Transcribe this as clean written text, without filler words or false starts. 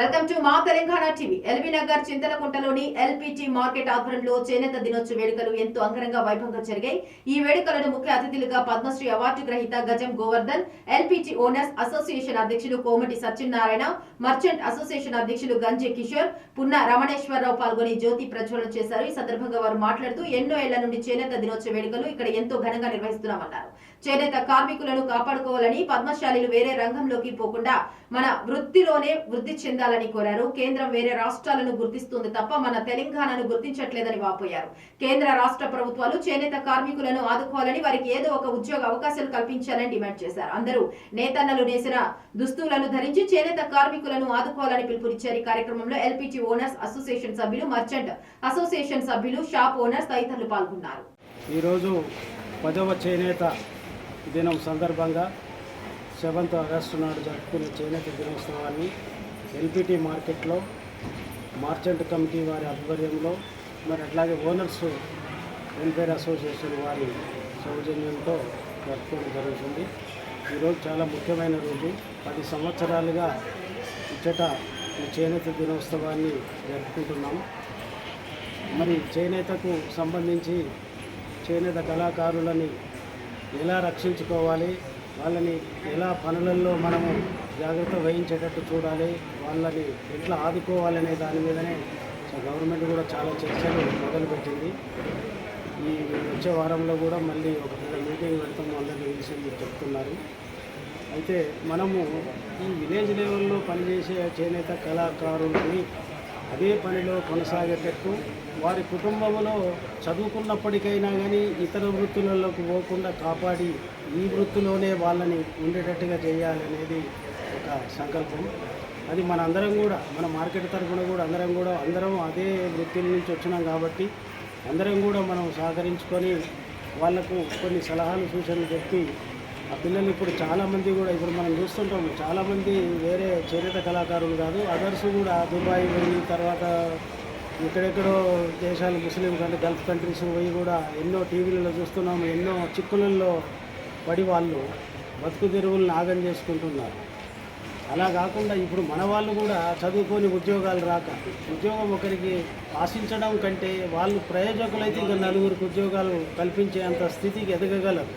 Welcome to మా Telangana TV. LB Nagar చింతలకుంటలోని LPT market ఆధ్వర్యంలో చేనేత దినోత్సవ వేడుకలు ఎంతో అంగరంగ వైభవంగా జరిగాయి. ఈ వేడుకలను ముఖ్య అతిథులుగా పద్మశ్రీ అవార్డు గ్రహీత గజం గోవర్ధన్, ఎల్పీటీ ఓనర్స్ అసోసియేషన్ అధ్యక్షులు కోమటి సత్యనారాయణ, మర్చెంట్ అసోసియేషన్ అధ్యక్షులు గంజే కిషోర్, పున్న రమణేశ్వరరావు పాల్గొని జ్యోతి ప్రజ్వలన చేశారు. ఈ సందర్భంగా వారు మాట్లాడుతూ ఎన్నో ఏళ్ల నుండి చేనేత దినోత్సవ వేడుకలు ఇక్కడ ఎంతో ఘనంగా నిర్వహిస్తున్నామన్నారు. చేనేత కార్మికులను కాపాడుకోవాలని, పద్మశాలీలు వేరే రంగంలోకి పోకుండా మన వృత్తిలోనే వృద్ధి చెందాలని కోరారు. కేంద్రం వేరే రాష్ట్రాలను గుర్తిస్తుంది తప్ప మన తెలంగాణను గుర్తించట్లేదని వాపోయారు. కేంద్ర రాష్ట్ర ప్రభుత్వాలు చేనేత కార్మికులను ఆదుకోవాలని, వారికి ఏదో ఒక ఉద్యోగ అవకాశాలు కల్పించాలని డిమాండ్ చేశారు. అందరూ నేతన్నలు నేసిన దుస్తులను ధరించి చేనేత కార్మికులను ఆదుకోవాలని పిలుపునిచ్చారు. ఈ కార్యక్రమంలో ఎల్పీటీ ఓనర్స్ అసోసియేషన్ సభ్యులు, మర్చెంట్ అసోసియేషన్ సభ్యులు, షాప్ ఓనర్స్ తదితరులు పాల్గొన్నారు. ఈరోజు 10వ చేనేత దినం సందర్భంగా 7th ఆగస్టు నాడు జరుపుకునే చేనేత దినోత్సవాన్ని ఎల్పీటీ మార్కెట్లో మార్చెంట్ కమిటీ వారి ఆధ్వర్యంలో, మరి అట్లాగే ఓనర్స్ వెల్ఫేర్ అసోసియేషన్ వారి సౌజన్యంతో జరుపుకోవడం జరుగుతుంది. ఈరోజు చాలా ముఖ్యమైన రోజు. 10 సంవత్సరాలుగా ఇచ్చట ఈ చేనేత దినోత్సవాన్ని జరుపుకుంటున్నాం. మరి చేనేతకు సంబంధించి చేనేత కళాకారులని ఎలా రక్షించుకోవాలి, వాళ్ళని ఎలా పనులలో మనము జాగ్రత్త వహించేటట్టు చూడాలి, వాళ్ళని ఎట్లా ఆదుకోవాలనే దాని మీదనే గవర్నమెంట్ కూడా చాలా చర్చలు మొదలుపెట్టింది. ఈ వచ్చే వారంలో కూడా మళ్ళీ ఒక పెద్ద మీటింగ్ పెడతాము, అందరినీ విషయం చెప్తున్నారు. అయితే మనము ఈ విలేజ్ లెవెల్లో పనిచేసే చేనేత కళాకారులని అదే పనిలో కొనసాగేటట్టు, వారి కుటుంబంలో చదువుకున్నప్పటికైనా కానీ ఇతర వృత్తులలోకి పోకుండా కాపాడి ఈ వృత్తిలోనే వాళ్ళని ఉండేటట్టుగా చేయాలనేది ఒక సంకల్పం. అది మన అందరం కూడా, మన మార్కెట్ తరఫున కూడా అందరం అదే వృత్తుల నుంచి వచ్చినాం కాబట్టి అందరం కూడా మనం సహకరించుకొని వాళ్లకు కొన్ని సలహాలు సూచనలు చెప్పి, ఆ పిల్లలు ఇప్పుడు చాలామంది కూడా ఇప్పుడు మనం చూస్తుంటాము, చాలామంది వేరే చేనేత కళాకారులు కాదు, అదర్స్ కూడా దుబాయ్ పోయి, తర్వాత ఎక్కడెక్కడో దేశాలు ముస్లిం కంటే గల్ఫ్ కంట్రీస్ పోయి కూడా ఎన్నో టీవీలలో చూస్తున్నాము, ఎన్నో చిక్కులలో పడి వాళ్ళు బతుకు తెరువులను ఆగం చేసుకుంటున్నారు. అలా కాకుండా ఇప్పుడు మన వాళ్ళు కూడా చదువుకొని ఉద్యోగాలు రాక, ఉద్యోగం ఒకరికి ఆశించడం కంటే వాళ్ళు ప్రయోజకులైతే ఇంకా నలుగురికి ఉద్యోగాలు కల్పించేంత స్థితికి ఎదగగలరు.